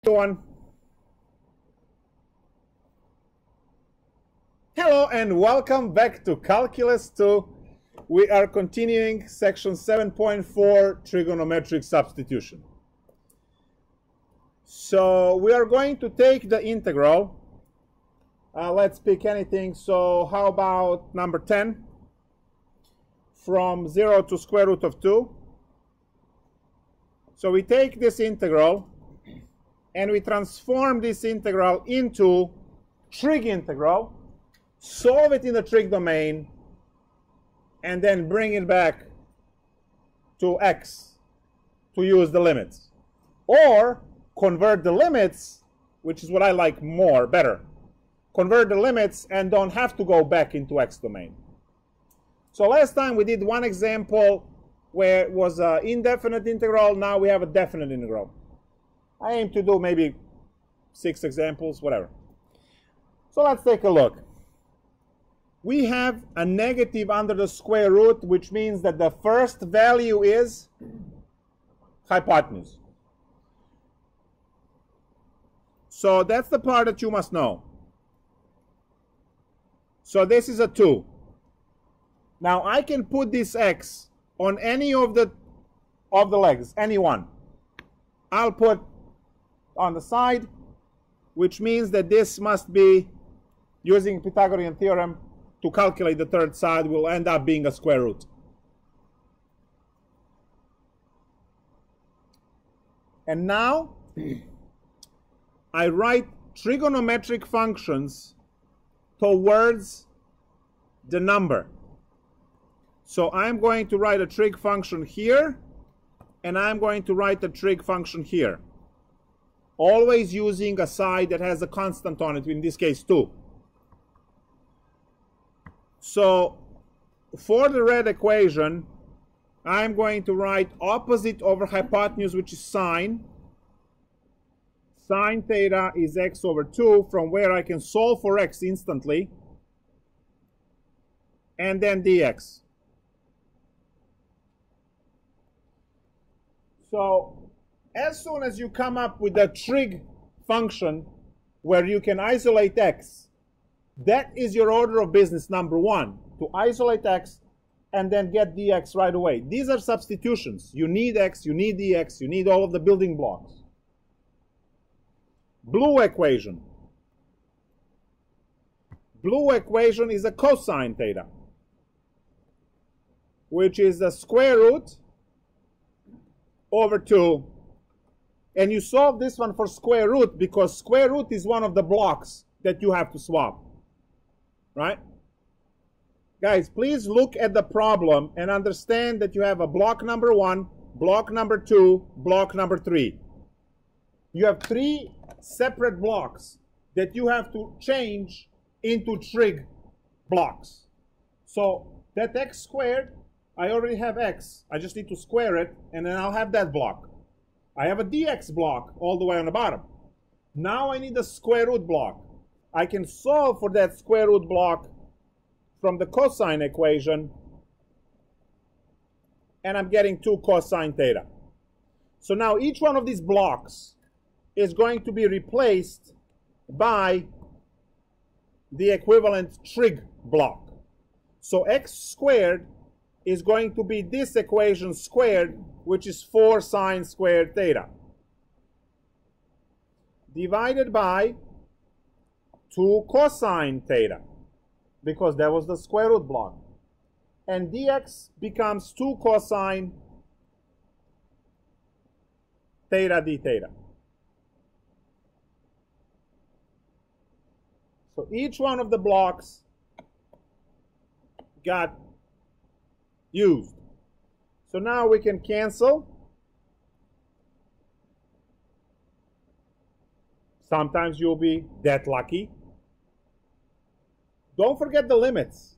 Everyone. Hello and welcome back to Calculus 2. We are continuing section 7.4 trigonometric substitution. So we are going to take the integral. Let's pick anything. So how about number 10? From 0 to square root of 2. So we take this integral and we transform this integral into trig integral, solve it in the trig domain, and then bring it back to x to use the limits. Or convert the limits, which is what I like better. Convert the limits and don't have to go back into x domain. So last time we did one example where it was an indefinite integral. Now we have a definite integral. I aim to do maybe 6 examples, whatever. So let's take a look. We have a negative under the square root, which means that the first value is hypotenuse. So that's the part that you must know. So this is a 2. Now I can put this x on any of the legs, any one. I'll put on the side, which means that this must be, using Pythagorean theorem, to calculate the third side will end up being a square root. And now I write trigonometric functions towards the number. So I'm going to write a trig function here, and I'm going to write a trig function here. Always using a side that has a constant on it, in this case 2. So for the red equation, I'm going to write opposite over hypotenuse, which is sine. Sine theta is x over 2, from where I can solve for x instantly. And then dx. So as soon as you come up with a trig function where you can isolate x, that is your order of business number 1, to isolate x and then get dx right away. These are substitutions. You need x, you need dx, you need all of the building blocks. Blue equation. Blue equation is a cosine theta, which is the square root over 2. And you solve this one for square root because square root is one of the blocks that you have to swap. Right? Guys, please look at the problem and understand that you have a block number 1, block number 2, block number 3. You have 3 separate blocks that you have to change into trig blocks. So that x squared, I already have x. I just need to square it, and then I'll have that block. I have a dx block all the way on the bottom. Now I need a square root block. I can solve for that square root block from the cosine equation, and I'm getting 2 cosine theta. So now each one of these blocks is going to be replaced by the equivalent trig block. So x squared is going to be this equation squared, which is 4 sine squared theta, divided by 2 cosine theta, because that was the square root block. And dx becomes 2 cosine theta d theta. So each one of the blocks got used. So now we can cancel. Sometimes you'll be that lucky. Don't forget the limits.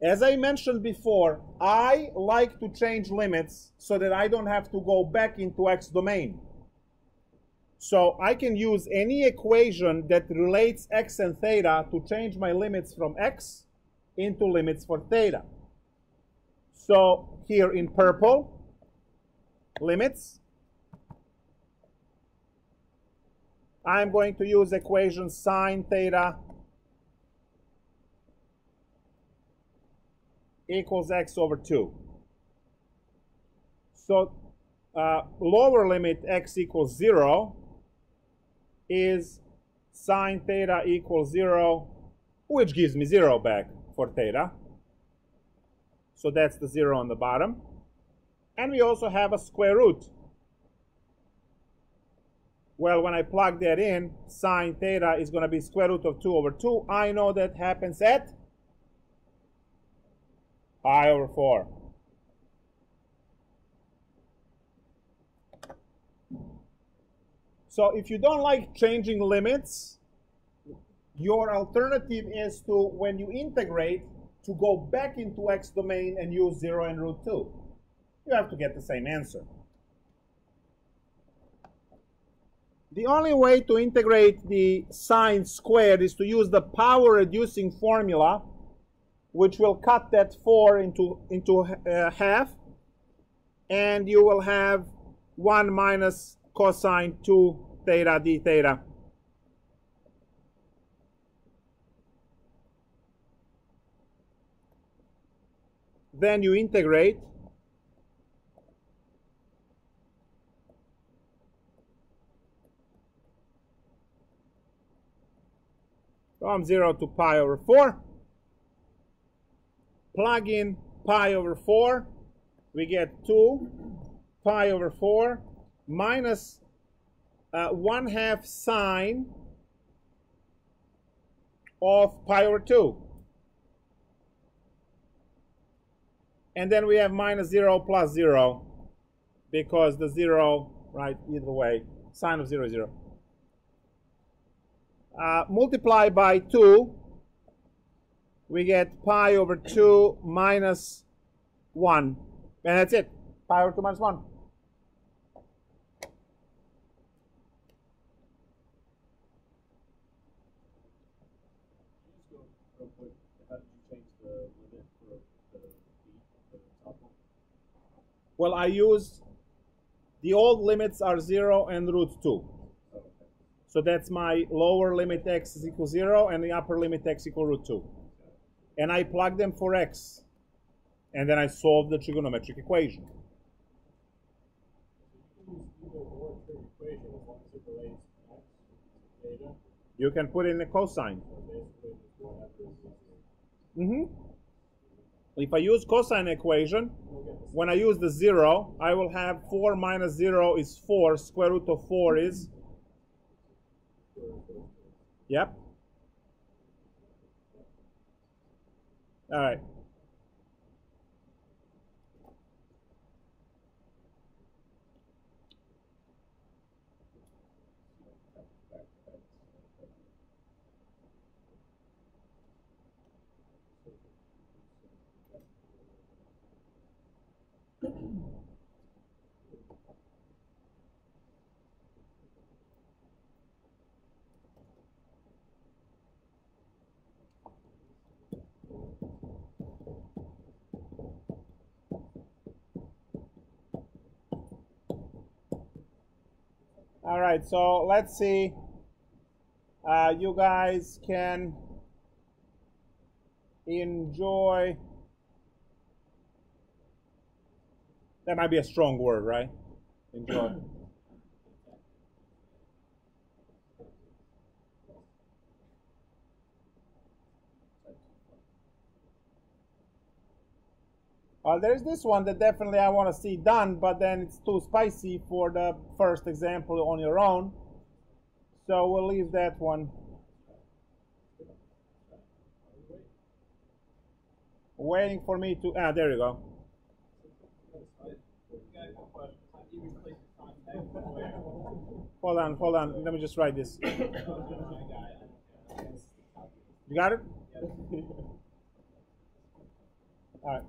As I mentioned before, I like to change limits so that I don't have to go back into x domain. So I can use any equation that relates x and theta to change my limits from x into limits for theta. So here in purple, limits, I'm going to use equation sine theta equals x over 2. So lower limit x equals 0 is sine theta equals 0, which gives me 0 back for theta. So that's the 0 on the bottom. And we also have a square root. Well, when I plug that in, sine theta is going to be square root of 2 over 2. I know that happens at pi over 4. So if you don't like changing limits, your alternative is to, when you integrate, to go back into x domain and use 0 and root 2. You have to get the same answer. The only way to integrate the sine squared is to use the power reducing formula, which will cut that 4 into half, and you will have 1 minus cosine 2 theta d theta. Then you integrate. From 0 to pi over 4. Plug in pi over 4. We get 2 pi over 4 minus 1/2 sine of pi over 2. And then we have minus 0 plus 0, because the 0, right, either way, sine of 0 is 0. Multiply by 2, we get pi over 2 minus 1. And that's it. Pi over 2 minus 1. Well, I use the old limits are 0 and root 2. So that's my lower limit x is equal 0 and the upper limit x equal root 2. And I plug them for x. And then I solve the trigonometric equation. You can put in a cosine. If I use cosine equation, when I use the 0, I will have 4 minus 0 is 4. Square root of 4 is? Yep. All right. All right, so let's see. You guys can enjoy. That might be a strong word, right? Enjoy. There's this one that definitely I want to see done, but then it's too spicy for the first example on your own. So we'll leave that one. Waiting for me to, there you go. Hold on, let me just write this. You got it? All right.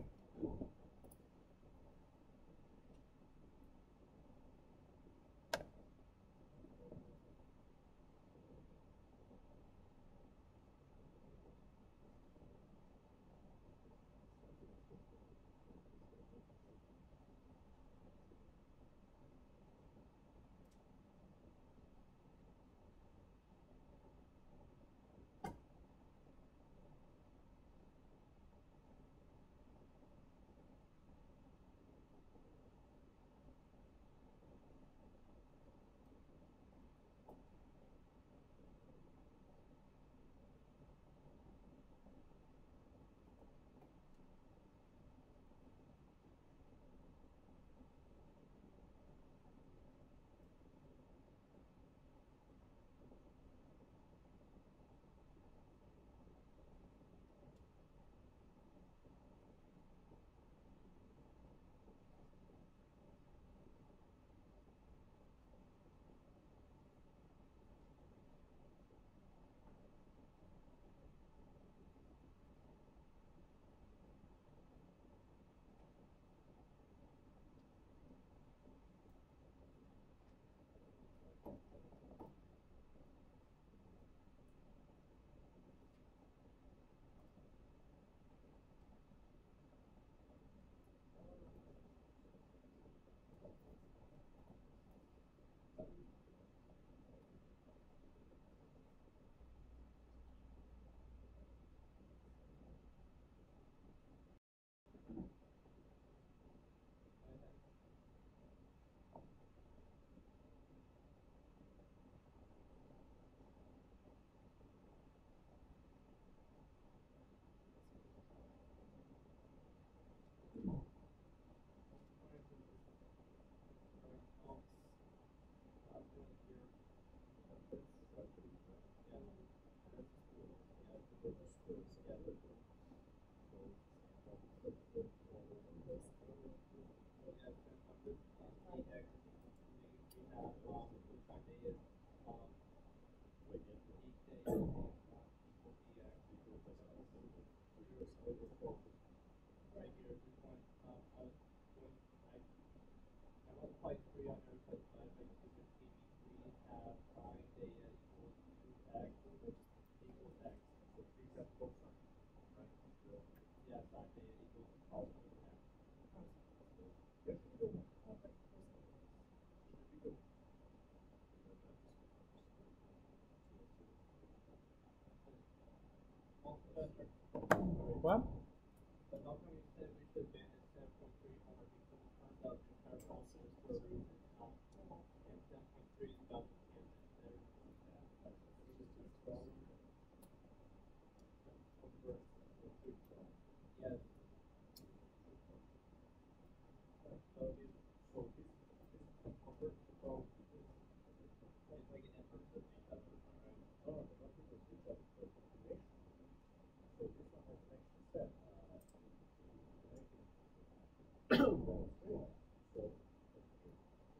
What?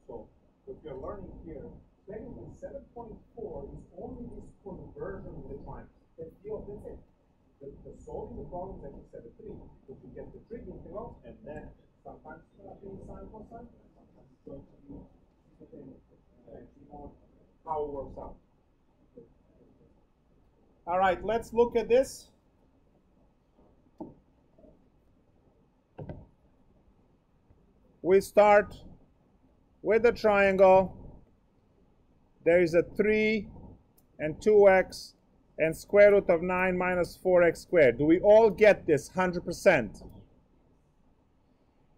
So what you're learning here, technically 7.4 is only this conversion in the triangles. That's it. The solving the problem is actually 7.3. But you get the trig integral, and then sometimes sine cosine, sometimes how it works out. All right, let's look at this. We start with a triangle. There is a 3 and 2x and square root of 9 minus 4x squared. Do we all get this 100%?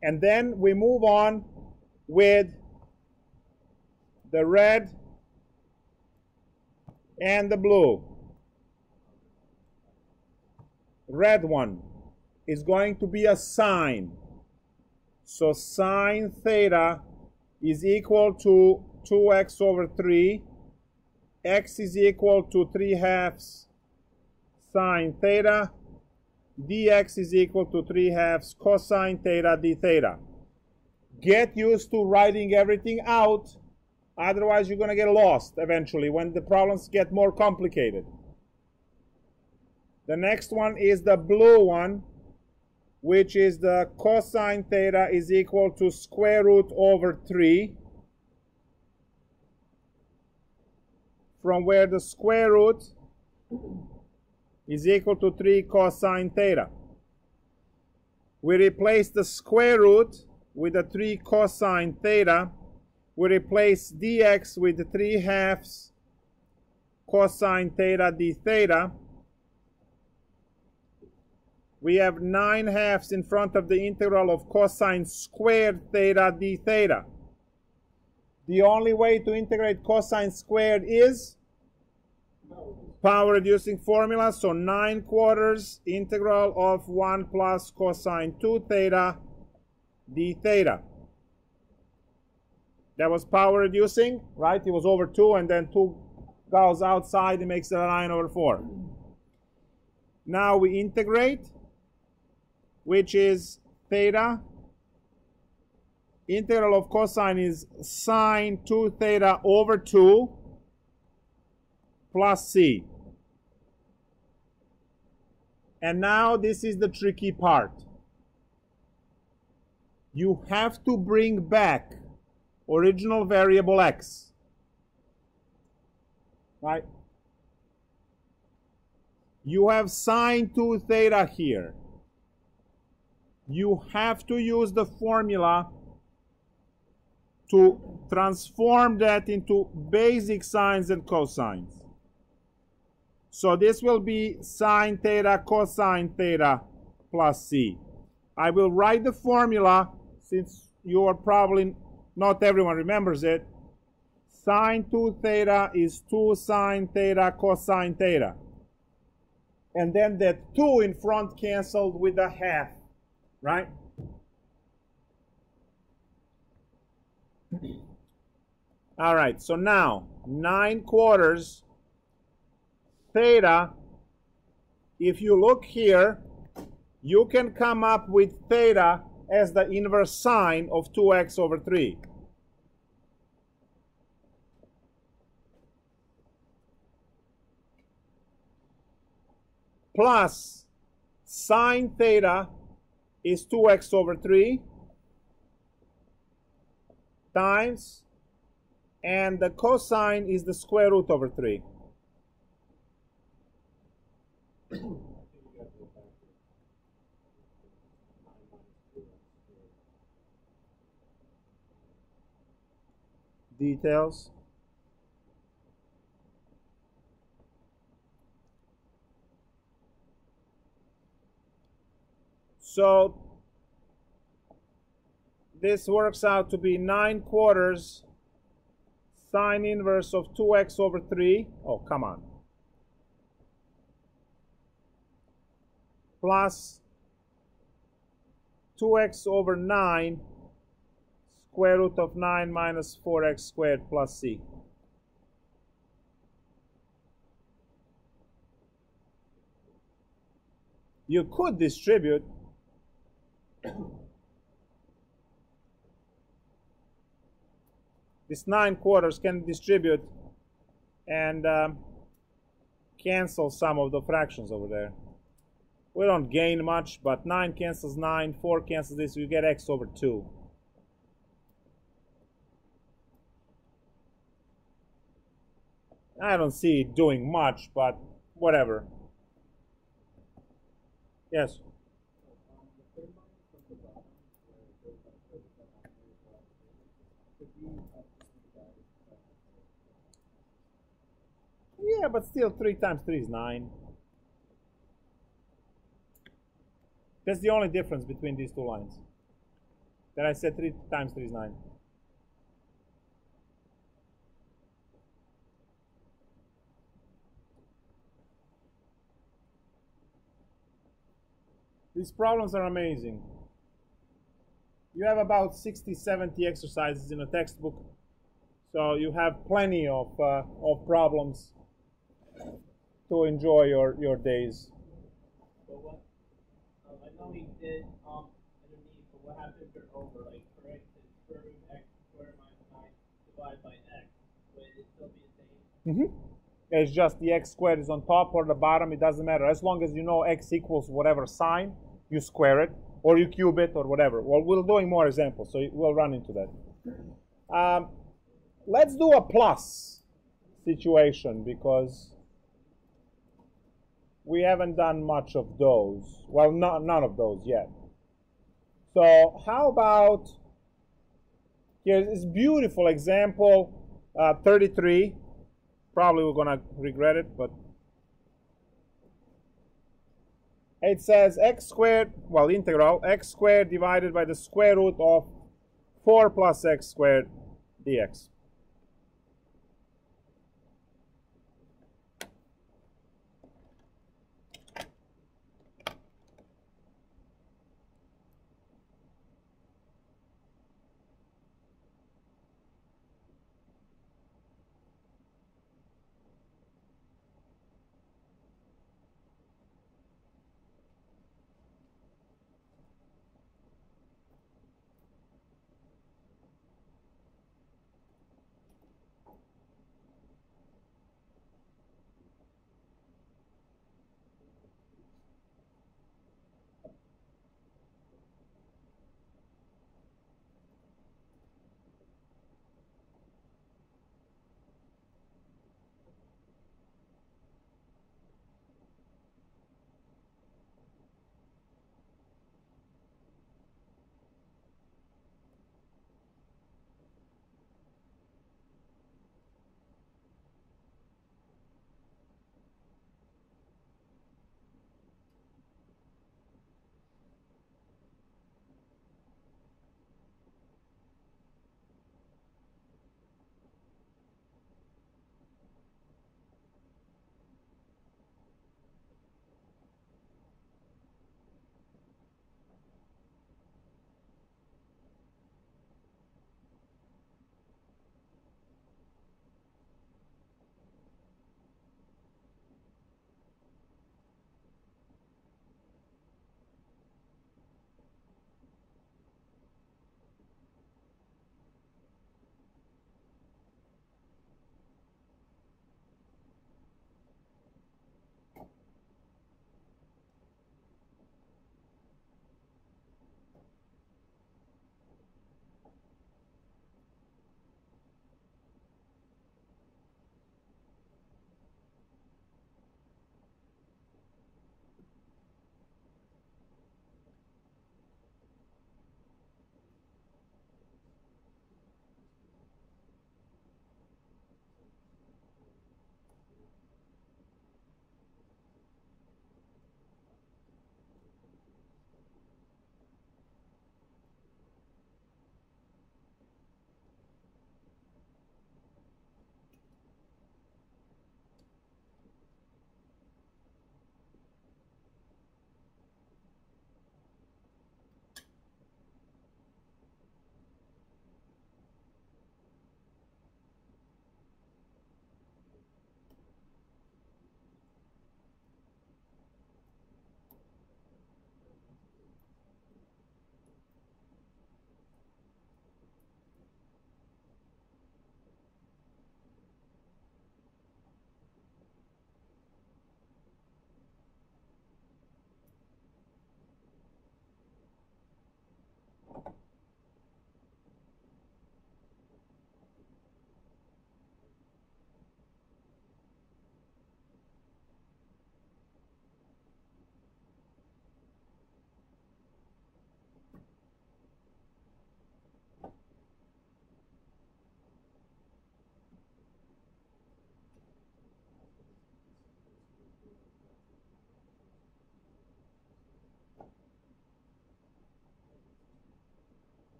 And then we move on with the red and the blue. Red one is going to be a sine. So sine theta is equal to 2x over 3. X is equal to 3/2 sine theta. Dx is equal to 3/2 cosine theta d theta. Get used to writing everything out. Otherwise, you're going to get lost eventually when the problems get more complicated. The next one is the blue one, which is the cosine theta is equal to square root over 3, from where the square root is equal to 3 cosine theta. We replace the square root with the 3 cosine theta. We replace dx with the 3/2 cosine theta d theta. We have 9/2 in front of the integral of cosine squared theta d theta. The only way to integrate cosine squared is power reducing formula. So 9/4 integral of 1 plus cosine 2 theta d theta. That was power reducing, right? It was over 2, and then 2 goes outside. It makes it a 9/4. Now we integrate, which is theta. Integral of cosine is sine 2 theta over 2 plus c. And now this is the tricky part. You have to bring back original variable x. Right? You have sine 2 theta here. You have to use the formula to transform that into basic sines and cosines. So this will be sine theta cosine theta plus c. I will write the formula, since you are probably, not everyone remembers it. Sine 2 theta is 2 sine theta cosine theta. And then that 2 in front canceled with a half. Right? All right, so now 9/4 theta. If you look here, you can come up with theta as the inverse sine of 2x over 3. Plus sine theta is 2x over 3 times, and the cosine is the square root over 3. Details. So this works out to be 9/4 sine inverse of 2x over 3. Oh, come on. Plus 2x over 9 square root of 9 minus 4x squared plus c. You could distribute this 9/4 can distribute and cancel some of the fractions over there. We don't gain much, but 9 cancels 9, 4 cancels this, you get x over 2. I don't see it doing much, but whatever. Yes? Yeah, but still 3 times 3 is 9. That's the only difference between these two lines. Then I said 3 times 3 is 9. These problems are amazing. You have about 60, 70 exercises in a textbook, so you have plenty of problems to enjoy your days. So what? I know we did underneath, but what happens if you're over? Like, correct, it's square root x squared minus 9 divided by x. Would it still be the same? It's just the x squared is on top or the bottom. It doesn't matter. As long as you know x equals whatever sign, you square it, or you cube it, or whatever. Well, we're doing more examples, so we'll run into that. Let's do a plus situation, because we haven't done much of those. Well, none of those yet. So how about, here's this beautiful example, 33. Probably we're going to regret it, but it says x squared, well, integral, x squared divided by the square root of 4 plus x squared dx.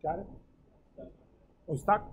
Got it? Oh, stuck?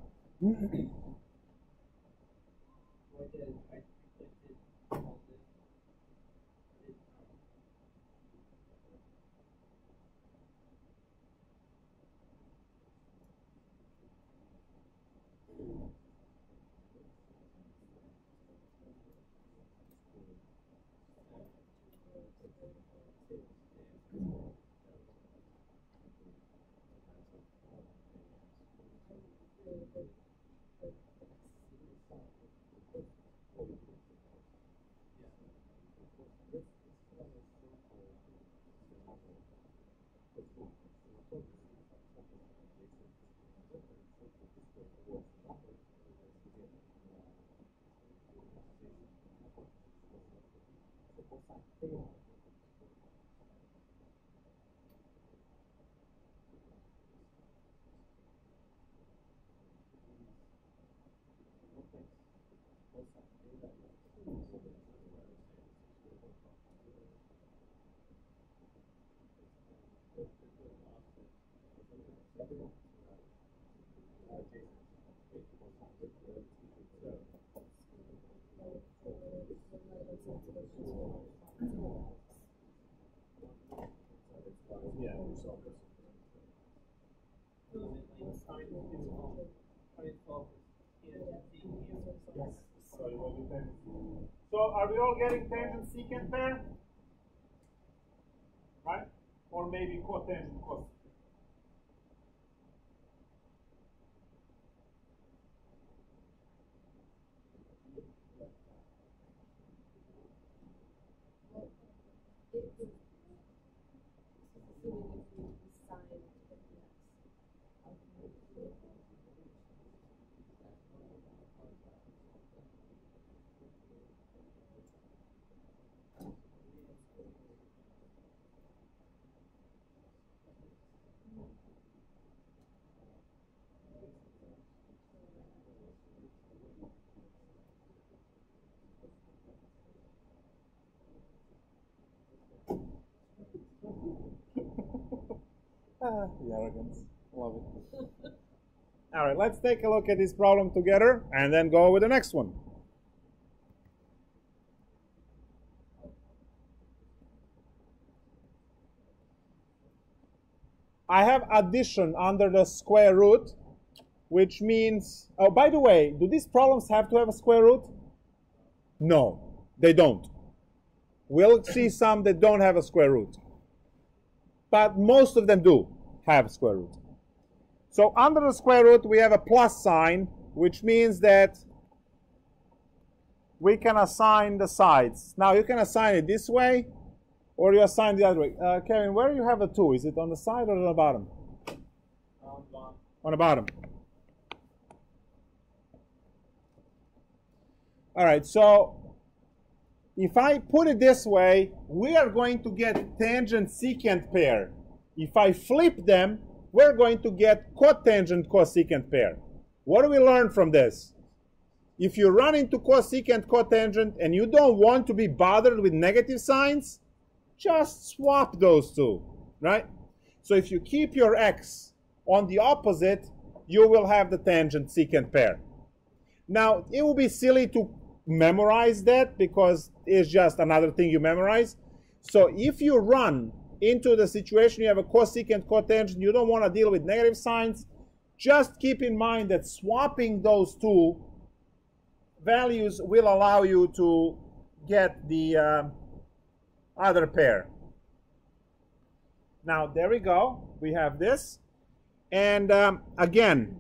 So are we all getting tangent secant pair? Right? Or maybe cotangent cosecant? The arrogance. Love it. All right, let's take a look at this problem together and then go with the next one. I have addition under the square root, which means, oh, by the way, do these problems have to have a square root? No, they don't. We'll see some that don't have a square root. But most of them do have a square root. So under the square root, we have a plus sign, which means that we can assign the sides. Now, you can assign it this way, or you assign the other way. Kevin, where do you have the 2? Is it on the side or on the bottom? On the bottom. All right, so if I put it this way, we are going to get tangent secant pair. If I flip them, we're going to get cotangent cosecant pair. What do we learn from this? If you run into cosecant, cotangent, and you don't want to be bothered with negative signs, just swap those two, right? So if you keep your x on the opposite, you will have the tangent secant pair. Now, it will be silly to memorize that because it's just another thing you memorize. So if you run into the situation you have a cosecant, cotangent, you don't want to deal with negative signs, just keep in mind that swapping those two values will allow you to get the other pair. Now, there we go. We have this. And again,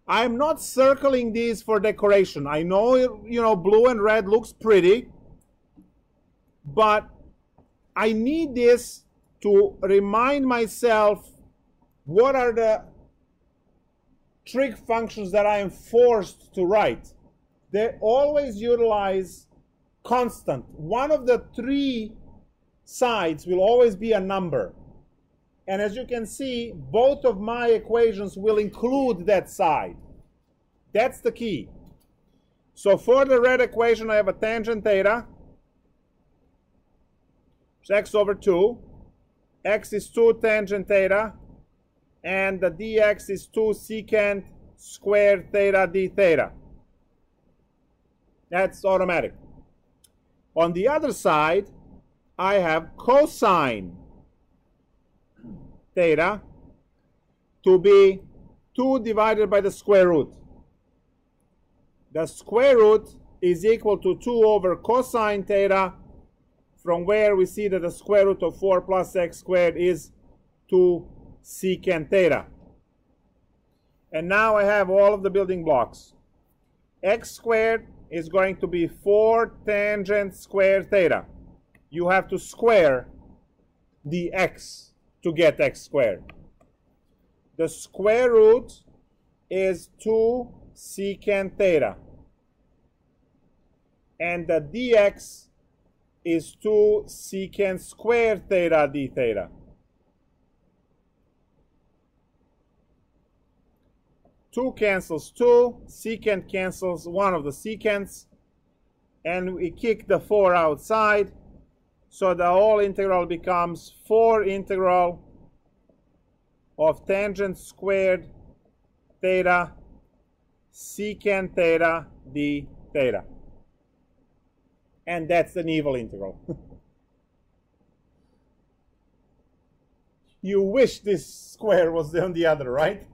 I'm not circling these for decoration. I know, you know, blue and red looks pretty, but I need this to remind myself what are the trig functions that I am forced to write. They always utilize constant. One of the 3 sides will always be a number. And as you can see, both of my equations will include that side. That's the key. So for the red equation, I have a tangent theta, which is x over 2. X is 2 tangent theta. and the dx is 2 secant squared theta d theta. That's automatic. On the other side, I have cosine theta to be 2 divided by the square root. The square root is equal to 2 over cosine theta, from where we see that the square root of 4 plus x squared is 2 secant theta. And now I have all of the building blocks. X squared is going to be 4 tangent squared theta. You have to square the x to get x squared. The square root is 2 secant theta. And the dx is 2 secant squared theta d theta. 2 cancels 2, secant cancels one of the secants, and we kick the 4 outside, so the whole integral becomes 4 integral of tangent squared theta secant theta d theta. And that's an evil integral. You wish this square was on the other, right?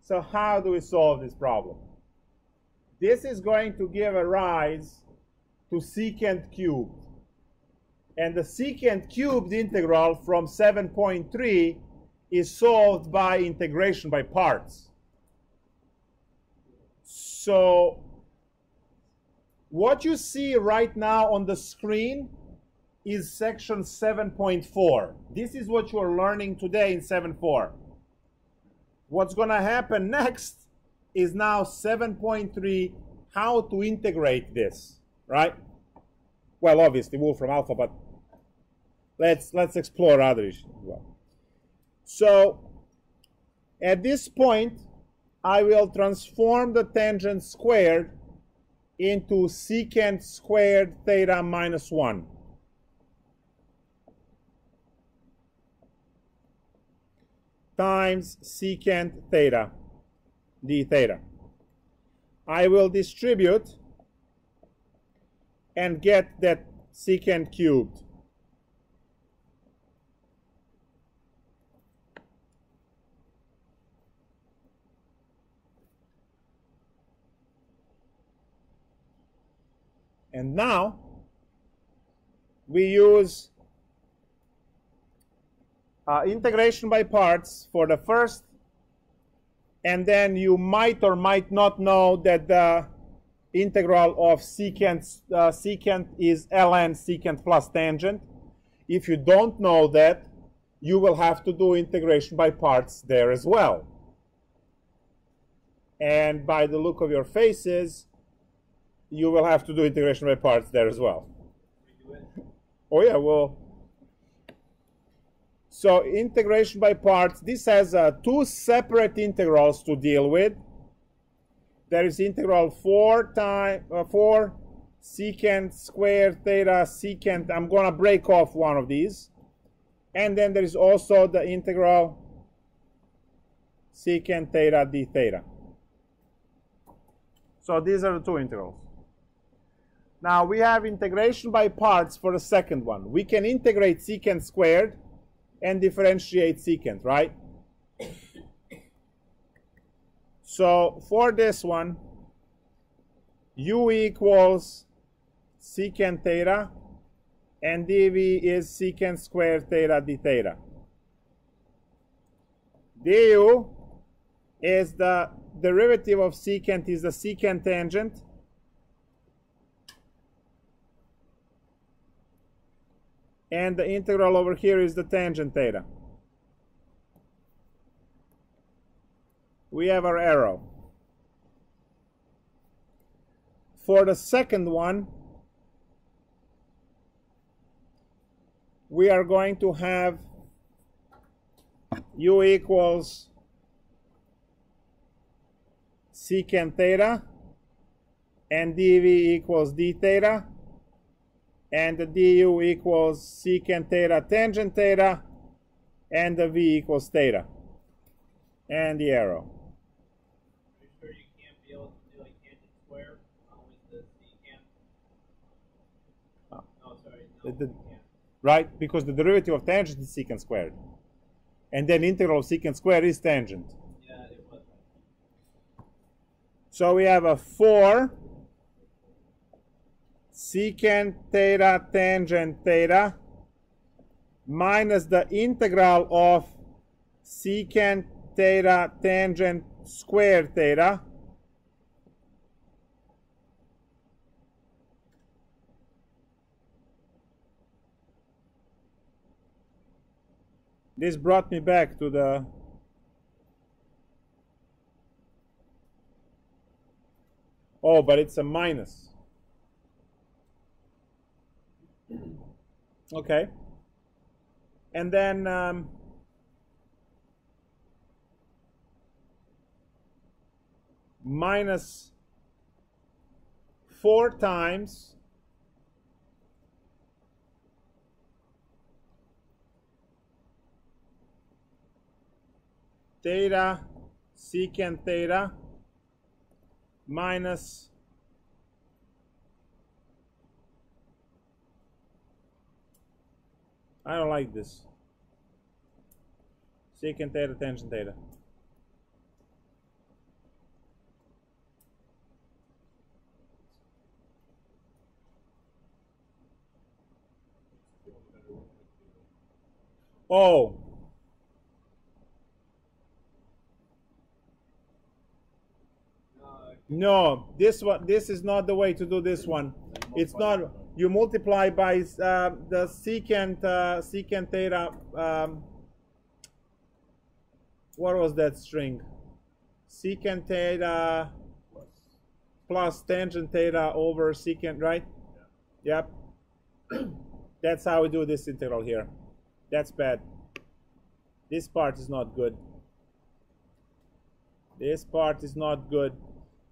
So how do we solve this problem? This is going to give a rise to secant cubed. And the secant cubed integral from 7.3 is solved by integration by parts. So what you see right now on the screen is section 7.4. This is what you are learning today in 7.4. What's going to happen next is now 7.3, how to integrate this, right? Well, obviously, Wolfram alpha, but let's explore other issues as well. So at this point, I will transform the tangent squared into secant squared theta minus 1. Times secant theta d theta. I will distribute and get that secant cubed. And now we use integration by parts for the first, and then you might or might not know that the integral of secant is ln secant plus tangent. If you don't know that, you will have to do integration by parts there as well. And by the look of your faces, you will have to do integration by parts there as well. Oh yeah, well. So integration by parts, this has 2 separate integrals to deal with. There is integral 4 secant squared theta secant. I'm going to break off one of these. And then there is also the integral secant theta d theta. So these are the 2 integrals. Now we have integration by parts for the second one. We can integrate secant squared and differentiate secant, right? So for this one, u equals secant theta, and dv is secant squared theta d theta. du is the derivative of secant, is the secant tangent. And the integral over here is the tangent theta. We have our arrow. For the second one, we are going to have u equals secant theta and dv equals d theta. and the du equals secant theta tangent theta, and the v equals theta, and the arrow. Are you sure you can't be able to do like tangent square with the secant? Oh, sorry, no, you can't. Right? Because the derivative of tangent is secant squared. And then integral of secant squared is tangent. Yeah, it was. So we have a 4 secant theta tangent theta minus the integral of secant theta tangent squared theta This brought me back to the but it's a minus. Okay. And then minus 4 times theta secant theta minus I don't like this. Secant theta tangent theta. Oh. No, this is not the way to do this one. It's not. You multiply by the secant theta. What was that string? Secant theta plus tangent theta over secant, right? Yep. That's how we do this integral here. That's bad. This part is not good. This part is not good.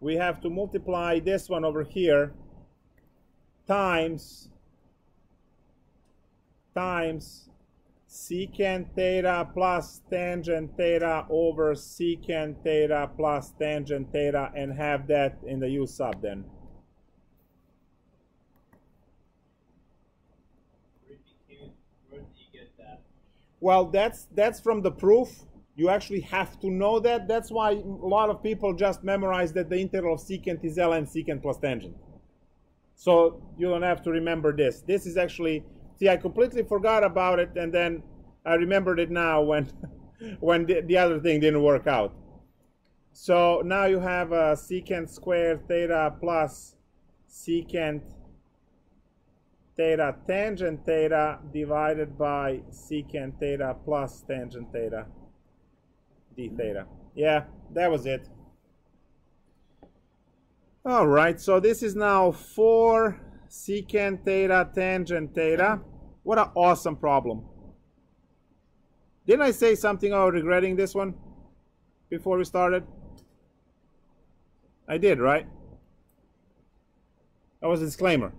We have to multiply this one over here times secant theta plus tangent theta over secant theta plus tangent theta and have that in the u sub then. Where did you get that? Well, that's from the proof. You actually have to know that. That's why a lot of people just memorize that the integral of secant is ln secant plus tangent. So you don't have to remember this. This is actually, see, I completely forgot about it, and then I remembered it now when when the other thing didn't work out. So now you have a secant squared theta plus secant theta tangent theta divided by secant theta plus tangent theta d theta. Yeah, that was it. All right, so this is now 4 secant theta tangent theta. What an awesome problem. Didn't I say something about regretting this one before we started? I did, right? That was a disclaimer.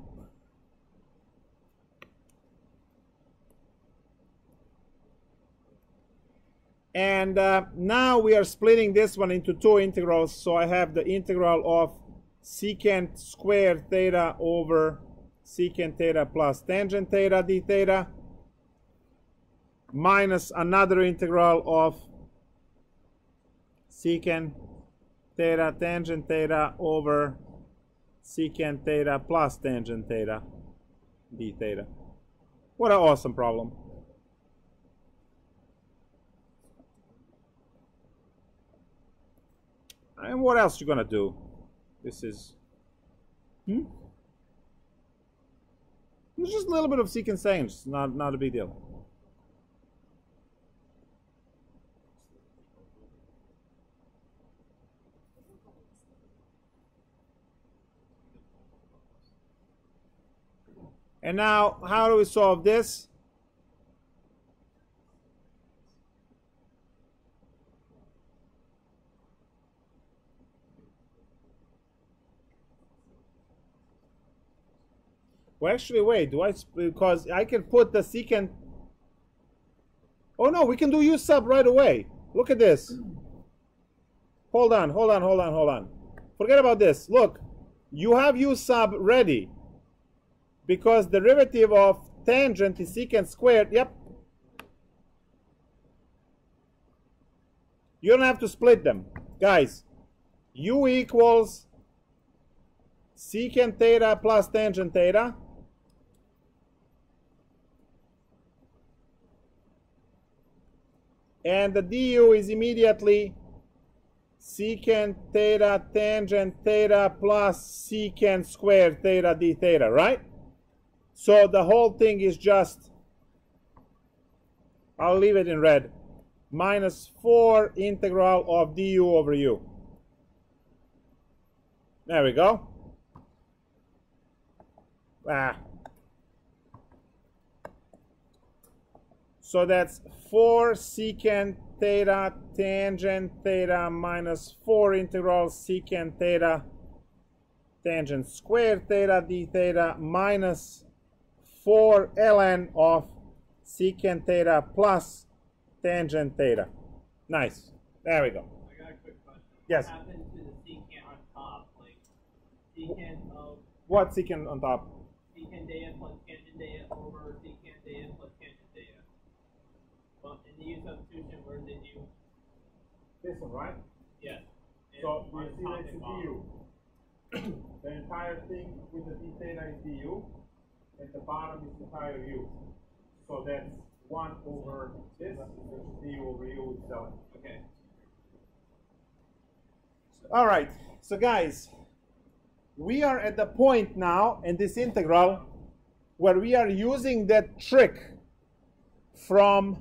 And now we are splitting this one into 2 integrals. So I have the integral of secant squared theta over secant theta plus tangent theta d theta minus another integral of secant theta tangent theta over secant theta plus tangent theta d theta. What an awesome problem. And what else you gonna do? This is it's just a little bit of secant tangent, not a big deal. And now, how do we solve this? Well, actually, wait. Because I can put the secant. Oh no, we can do U sub right away. Look at this. Hold on. Forget about this. Look, you have U sub ready because derivative of tangent is secant squared. Yep. You don't have to split them, guys. U equals secant theta plus tangent theta. And the du is immediately secant theta tangent theta plus secant squared theta d theta, right? So the whole thing is just, I'll leave it in red, minus 4 integral of du over u. There we go. So that's 4 secant theta tangent theta minus 4 integral secant theta tangent squared theta d theta minus 4 ln of secant theta plus tangent theta. Nice. There we go. I got a quick question. Yes. What happened to the secant on top? Like, secant of... What secant on top? Secant theta plus tangent theta over secant theta plus tangent theta. Well, in the U substitution, where did you... This one, right? Yes. So you see that's du. The entire thing with the d theta is du. At the bottom is the entire u. So that's 1 over this, which is du over u itself. Okay. All right. So guys, we are at the point now in this integral where we are using that trick from,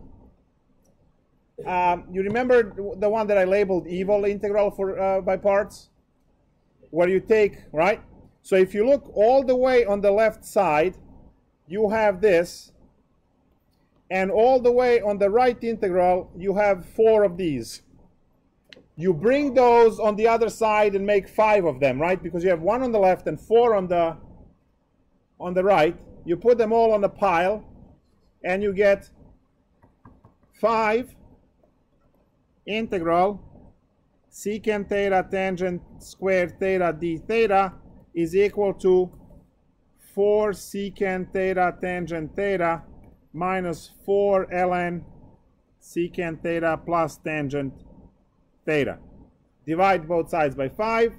you remember the one that I labeled evil integral for by parts? Where you take, right? So if you look all the way on the left side, you have this. And all the way on the right integral, you have 4 of these. You bring those on the other side and make 5 of them, right? Because you have 1 on the left and 4 on the right. You put them all on a pile, and you get 5 integral secant theta tangent squared theta d theta is equal to 4 secant theta tangent theta minus 4 ln secant theta plus tangent theta. Divide both sides by 5.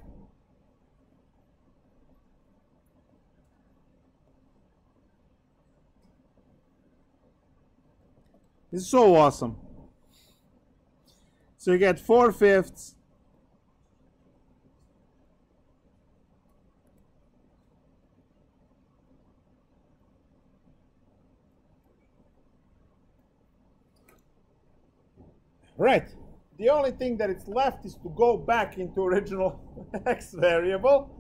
This is so awesome. So you get 4/5 right. The only thing that is left is to go back into original x variable,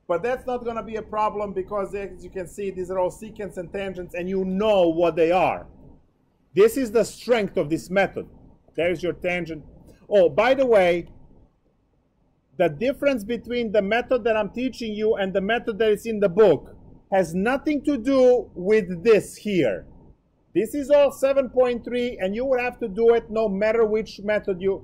but that's not going to be a problem because, as you can see, these are all secants and tangents, and you know what they are. This is the strength of this method. There's your tangent. Oh, by the way, the difference between the method that I'm teaching you and the method that is in the book has nothing to do with this here. This is all 7.3, and you would have to do it no matter which method you...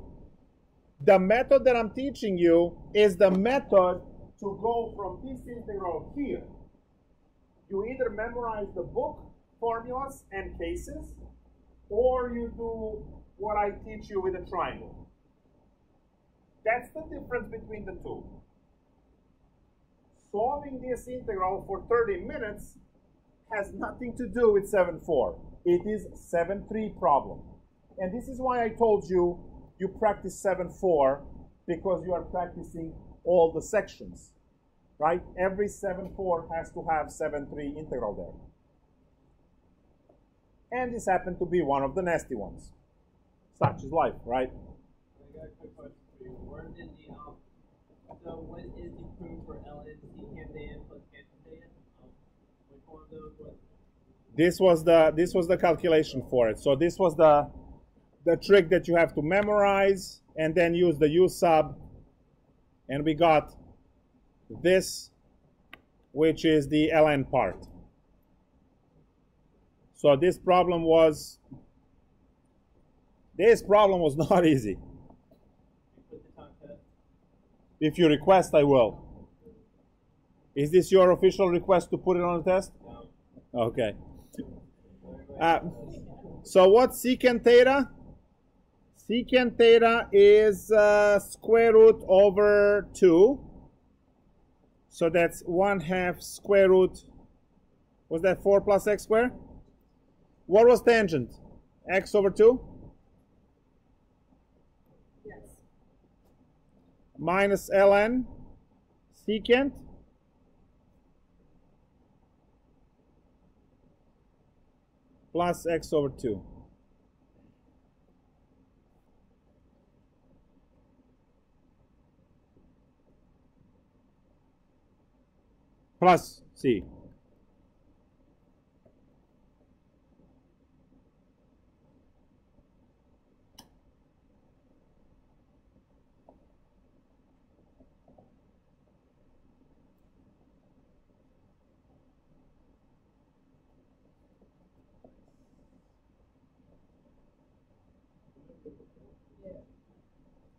The method that I'm teaching you is the method to go from this integral here. You either memorize the book formulas and cases, or you do what I teach you with a triangle. That's the difference between the two. Solving this integral for 30 minutes has nothing to do with 7.4. It is 7.3 problem. And this is why I told you, you practice 7.4 because you are practicing all the sections, right? Every 7.4 has to have 7.3 integral there. And this happened to be one of the nasty ones. Such is life, right? I got a quick question for you. Where did the, so what is the proof for ln secant theta plus tangent theta? Which one of those was? This was the calculation for it. So this was the trick that you have to memorize and then use the U sub. And we got this, which is the ln part. So this problem was not easy. Put this on test. If you request, I will. Is this your official request to put it on the test? No. Okay. So what's secant theta? Secant theta is square root over 2. So that's 1/2 square root. Was that 4 plus x squared? What was tangent? X over 2? Yes. Minus ln secant plus x over 2. Plus c.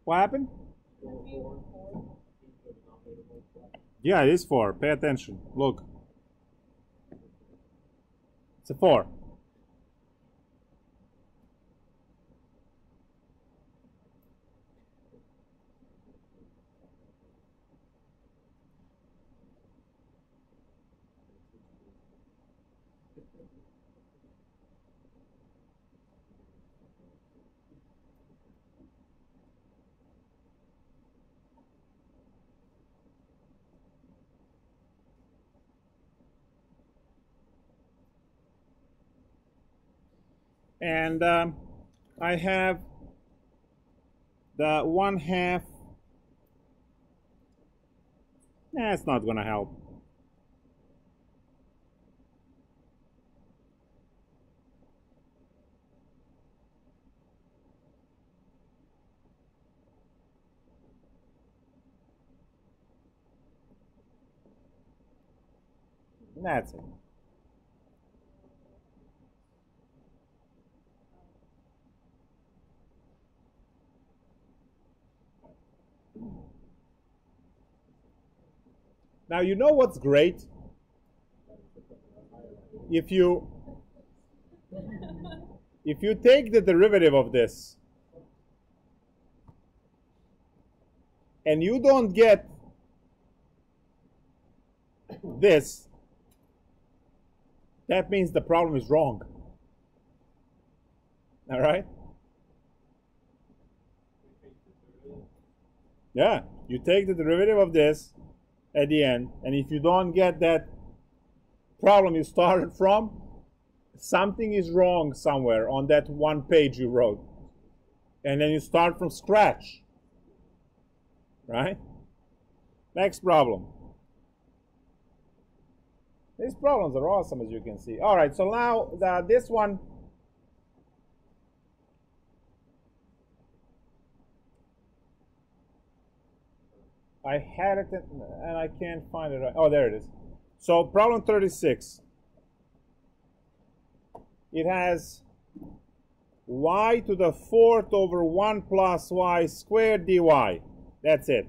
What happened? Yeah, it is 4. Pay attention. Look. It's a 4. And I have the 1/2. It's not going to help. That's it. Now you know what's great? If you take the derivative of this and you don't get this, that means the problem is wrong. All right? Yeah, you take the derivative of this at the end, and if you don't get that problem you started from, something is wrong somewhere on that one page you wrote. And then you start from scratch. Right? Next problem. These problems are awesome, as you can see. All right, so now this one. I had it and I can't find it. Oh, there it is. So problem 36. It has y to the 4th over 1 plus y squared dy. That's it.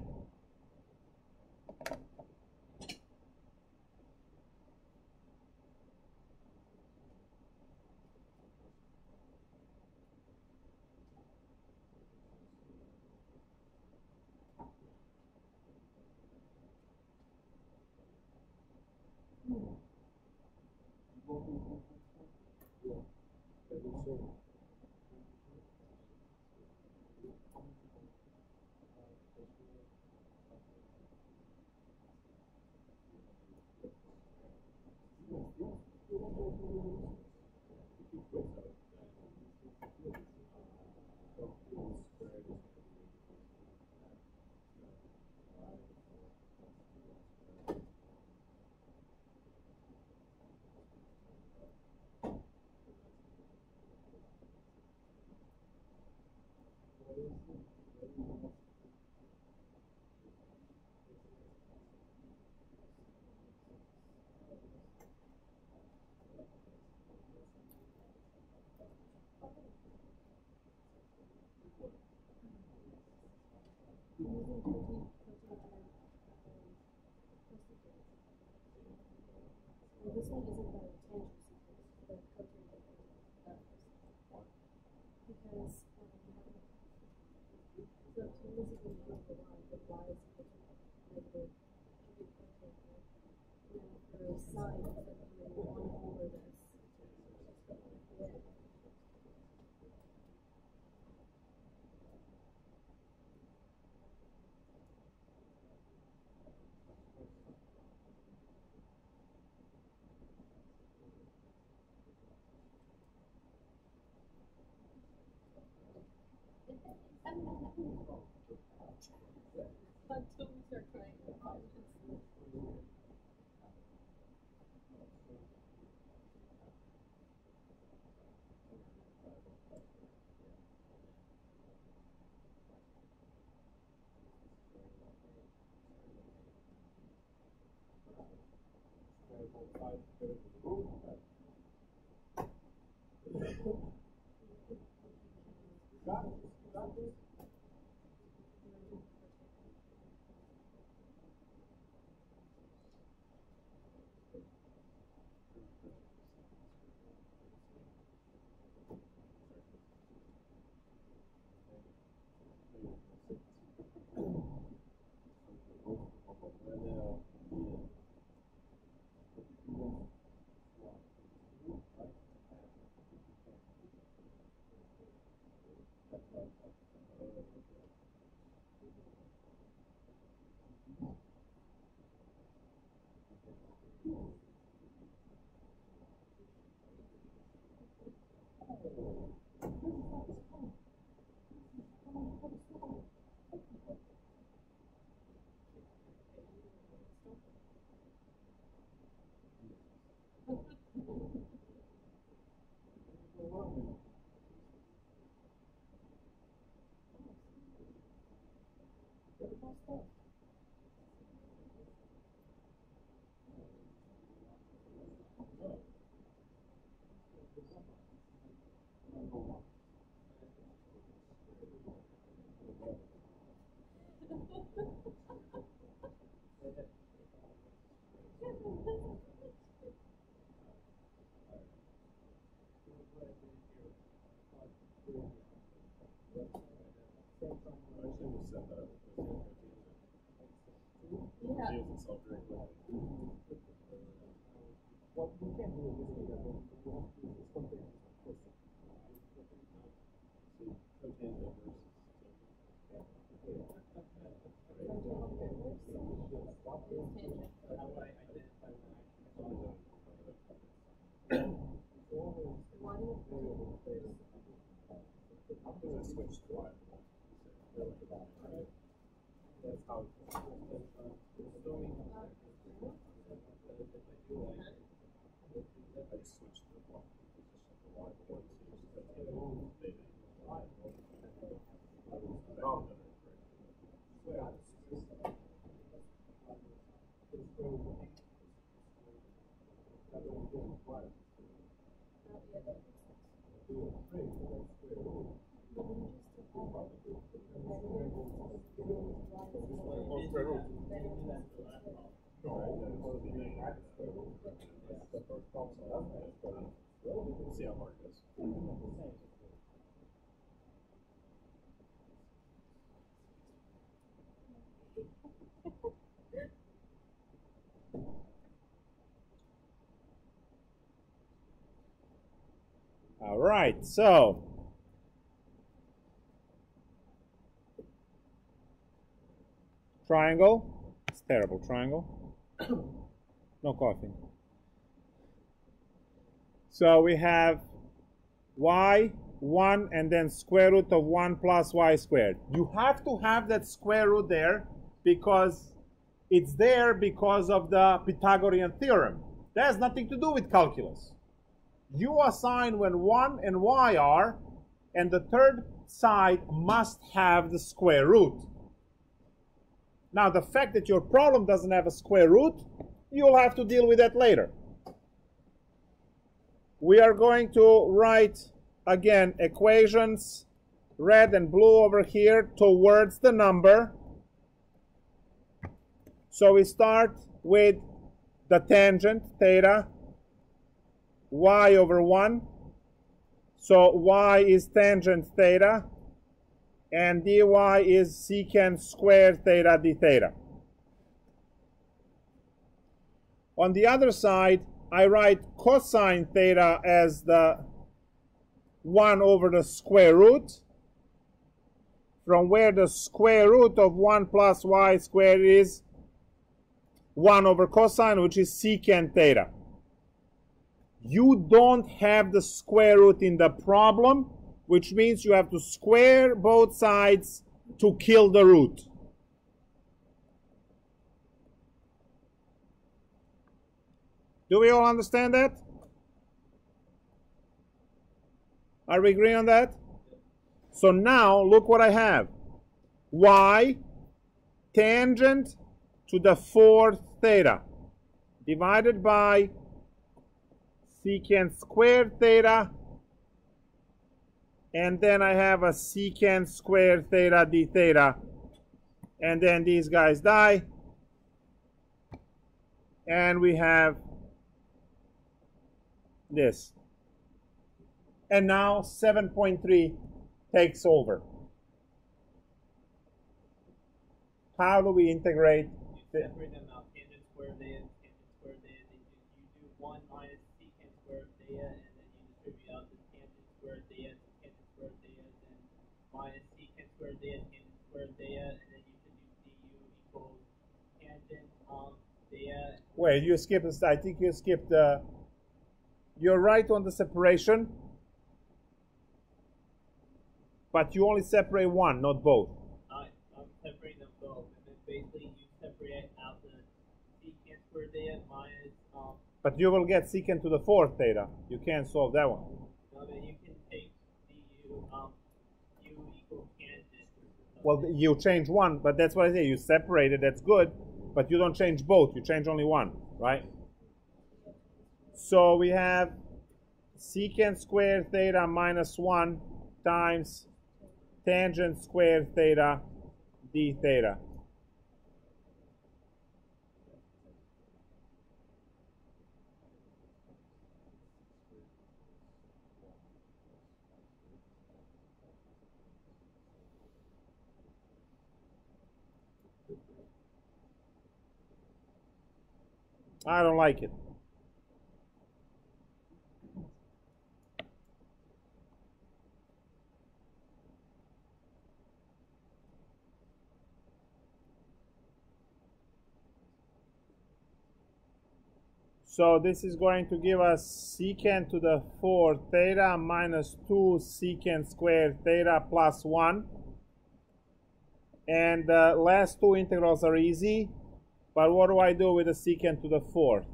This one isn't the tangent sequence, the cotangent because so to use it in the line, the y is equal to negative cotangent. And for sine, it's like 1 over this. Yeah. Until we start trying to find this. What we can do is we have to compare. That's how I switched to the block position of the Y point. See how hard it is. All right, so triangle. It's terrible. Triangle. No coffee. So we have y, 1, and then square root of 1 plus y squared. You have to have that square root there because it's there because of the Pythagorean theorem. That has nothing to do with calculus. You assign when 1 and y are, and the third side must have the square root. Now, the fact that your problem doesn't have a square root, you'll have to deal with that later. We are going to write, again, equations, red and blue over here, towards the number. So we start with the tangent, theta, y over 1. So y is tangent theta, and dy is secant squared theta d theta. On the other side, I write cosine theta as the 1 over the square root, from where the square root of 1 plus y squared is 1 over cosine, which is secant theta. You don't have the square root in the problem, which means you have to square both sides to kill the root. Do we all understand that? Are we agreeing on that? So now look what I have. Y tangent to the 4th theta divided by secant squared theta, and then I have a secant squared theta d theta, and then these guys die, and we have this. And now 7.3 takes over. How do we integrate? You separate them out, tangent square theta, tangent square theta. You do 1 minus secant square theta, and then you distribute out the tangent square theta, tangent square theta, then minus secant square theta, tangent square theta, and then you should do du equals tangent theta. Wait, you skipped this. I think you skipped the. You're right on the separation, but you only separate one, not both. I'm separating them both, and then basically you separate out the secant square theta minus. But you will get secant to the 4th theta. You can't solve that one. No, then you can take du equals tangent. Well, you change one, but that's what I say. You separate it, that's good, but you don't change both. You change only one, right? So we have secant squared theta minus 1 times tangent squared theta d theta. I don't like it. So this is going to give us secant to the 4th theta minus 2 secant squared theta plus 1. And the last two integrals are easy. But what do I do with the secant to the 4th?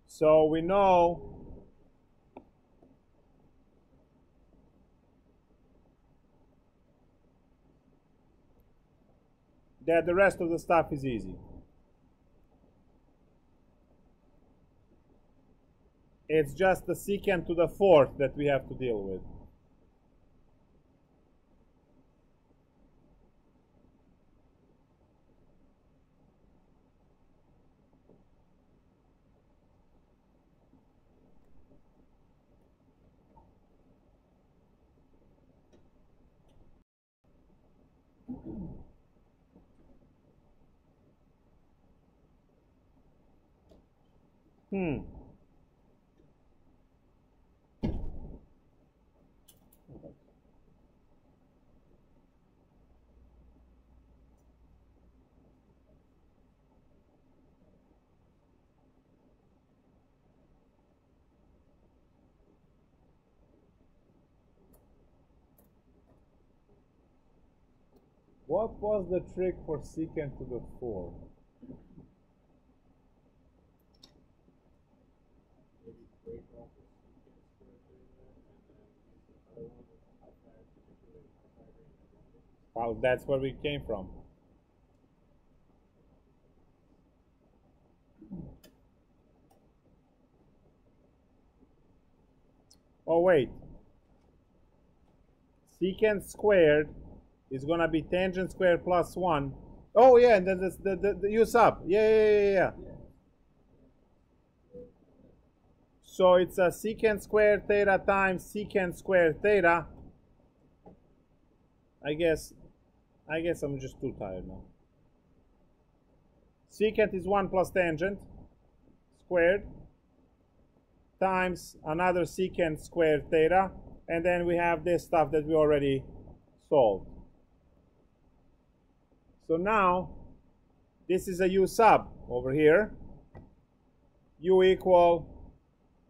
So we know that the rest of the stuff is easy. It's just the secant to the 4th that we have to deal with. What was the trick for secant to the 4th? Maybe break off the secant square theta and then use the other one with hypothetically Well, that's where we came from. Oh, wait. Secant squared is going to be tangent squared plus 1. Oh, yeah, and then the u sub. Yeah. So it's a secant squared theta times secant squared theta. I guess I'm just too tired now. Secant is 1 plus tangent squared times another secant squared theta, and then we have this stuff that we already solved. So now this is a u sub over here. U equal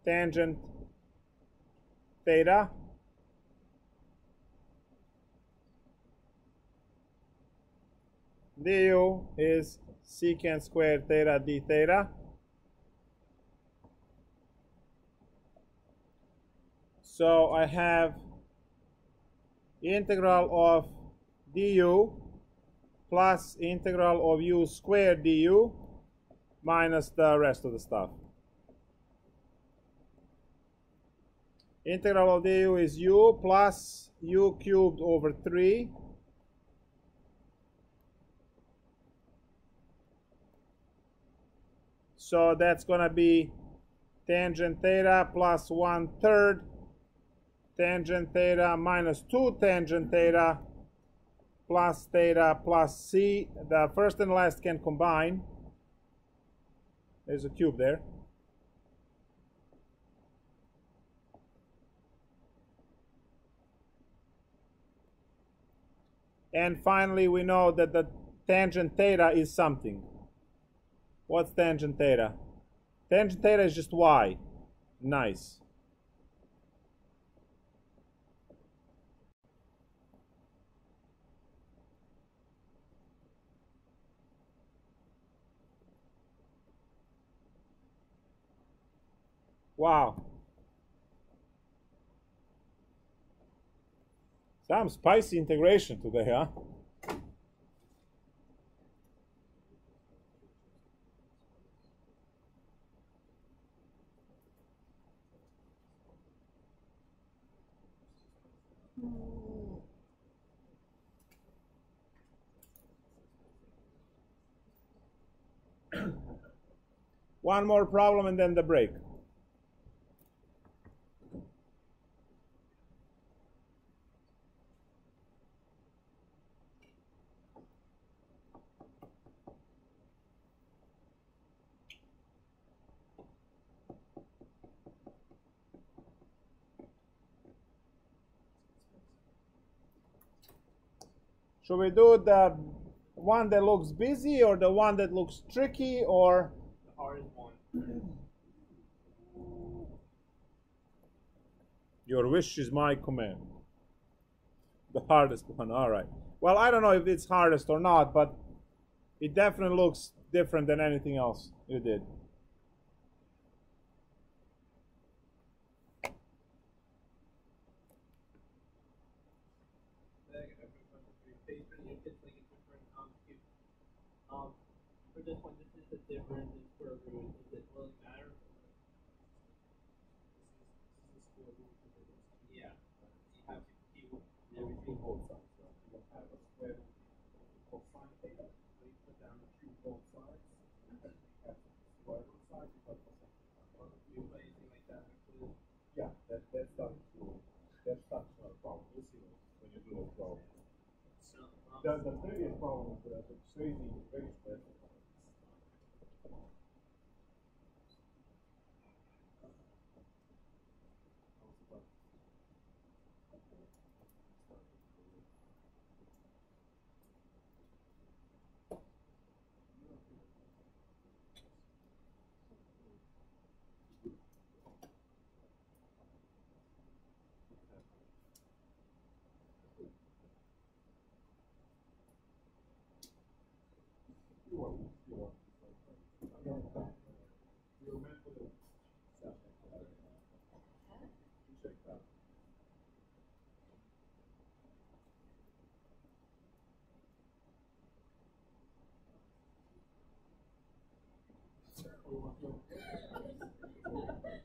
tangent theta du is secant squared theta d theta. So I have integral of du plus integral of u squared du minus the rest of the stuff. Integral of du is u plus u cubed over 3 so that's going to be tangent theta plus 1/3 tangent theta minus 2 tangent theta plus theta plus c. The first and last can combine. There's a cube there. And finally, we know that the tangent theta is something. What's tangent theta? Tangent theta is just y. Nice. Wow. Some spicy integration today, huh? One more problem and then the break. Should we do the one that looks busy or the one that looks tricky, or The hardest one. your wish is my command? The hardest one, all right. Well, I don't know if it's hardest or not, but it definitely looks different than anything else you did. For this one, this is the difference in square root. Does it really matter? Yeah. You have to keep everything. Both sides, right? You don't have a square root equal sine theta, so you put down the two both sides. You have the square root side, you put the second. You put anything like that included? Yeah, that's not a problem. You'll see when you do it well. No, The previous problem is the crazy integration.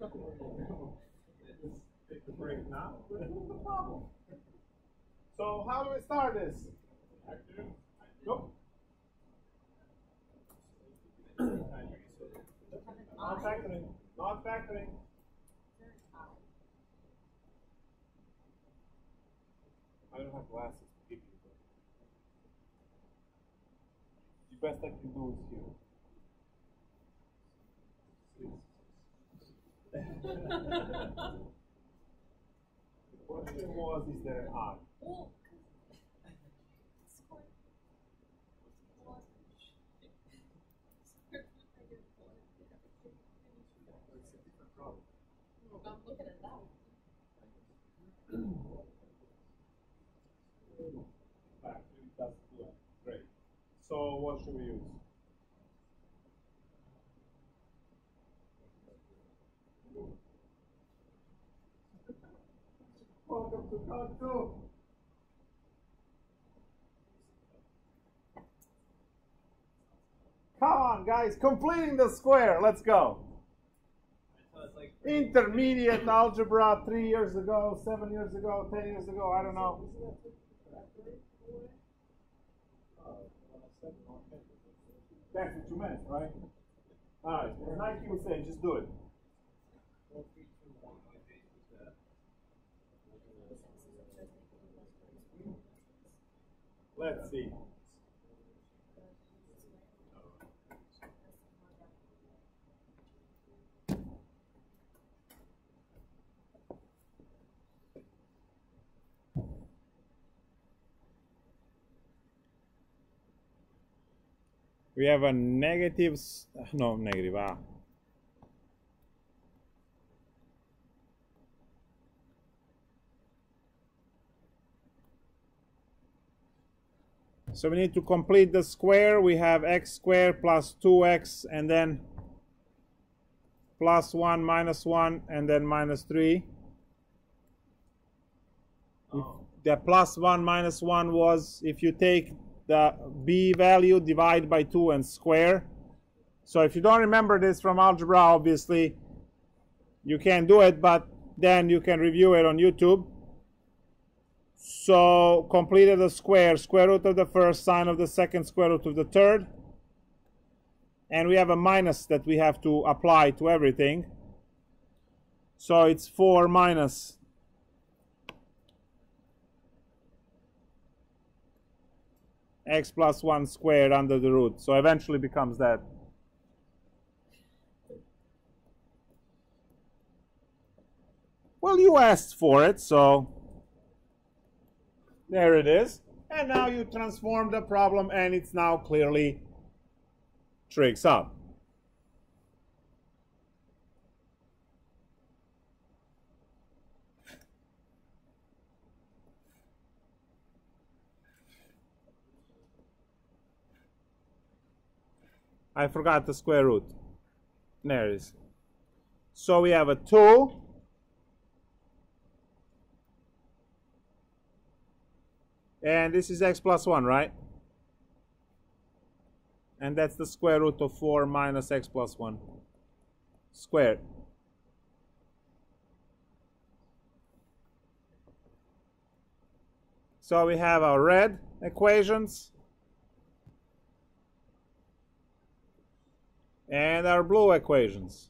Take the break now. No problem. So how do we start this? Go. Not factoring. Not factoring. I don't have glasses to give you. The best I can do is here. The question was, is there an I? I'm looking at that. Factory doesn't do it. Great. So what should we use? Welcome to Calc2. Come on, guys, completing the square. Let's go. Intermediate algebra 3 years ago, 7 years ago, 10 years ago, I don't know. That's what you meant, right? Alright, as Nike would say, just do it. Let's see. We have a negative, no, negative, So we need to complete the square. We have x squared plus 2x and then plus 1 minus 1 and then minus 3. Oh. The plus 1 minus 1 was if you take the b value, divide by 2 and square. So if you don't remember this from algebra, obviously you can't do it, but then you can review it on YouTube. So completed the square, square root of the first, sine of the second, square root of the third. And we have a minus that we have to apply to everything. So it's 4 minus x plus 1 squared under the root. So eventually becomes that. Well, you asked for it, so there it is. And now you transform the problem and it's now clearly trig sub. I forgot the square root. There it is. So we have a 2. And this is x plus 1, right? And that's the square root of 4 minus x plus 1 squared. So we have our red equations and our blue equations.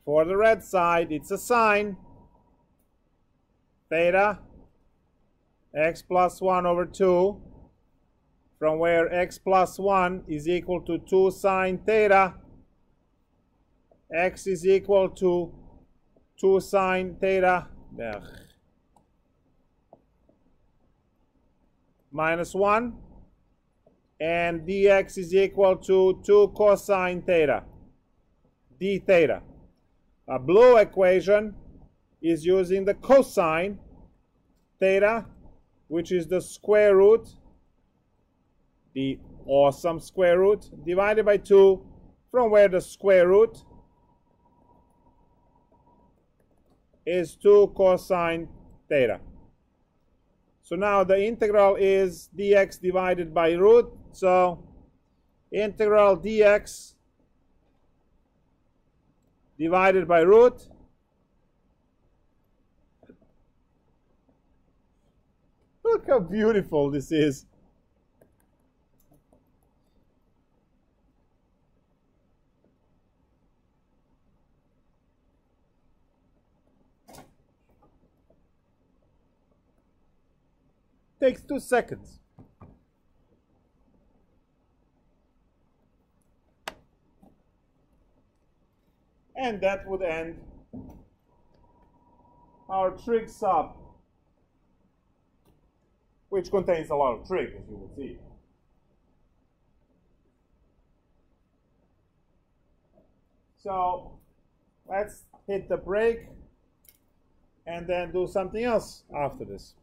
For the red side, it's a sine theta x plus 1 over 2, from where x plus 1 is equal to 2 sine theta, x is equal to 2 sine theta minus 1, and dx is equal to 2 cosine theta, d theta. A blue equation is using the cosine theta, which is the square root, the awesome square root, divided by 2, from where the square root is 2 cosine theta. So now the integral is dx divided by root, so integral dx divided by root look how beautiful this is. Takes 2 seconds. And that would end our trig sub, which contains a lot of trig, as you will see. So let's hit the break and then do something else after this.